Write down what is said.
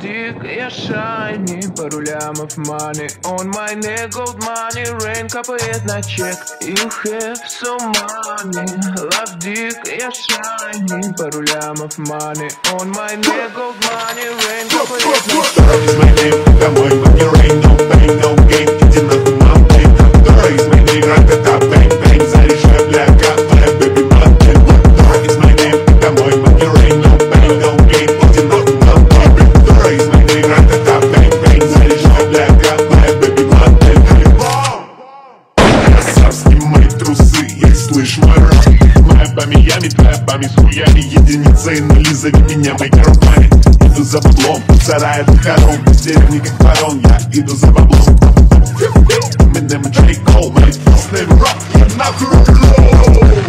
dick, я shiny, пару лямов money on my neck, gold money, rain капает на чек. You have so money, love dick, я shiny, пару лямов money on my neck, gold money, rain капает на чек. Is my name, домой, money, rain, no pain, no gain, иди нахуй, мамки. Is my name, ра-та-та, бэнг-бэнг, заряжай, бля, капая, baby, мамки. Is my name, домой, money, rain, no pain, no gain, иди нахуй, мамки. Is my name, ра-та-та, бэнг-бэнг, заряжай, бля, капая, baby, мамки. Красавские мои трусы, я слышу мой рэп. Моя бами-ями, твоя бами с хуями, единица и нули, зови меня моей руками. Иду за баблом, сарай это хором, из деревни как ворон, я иду за баблом. Eminem и J. Cole, мои вкусные рок, я нахуй рок-н-ролл.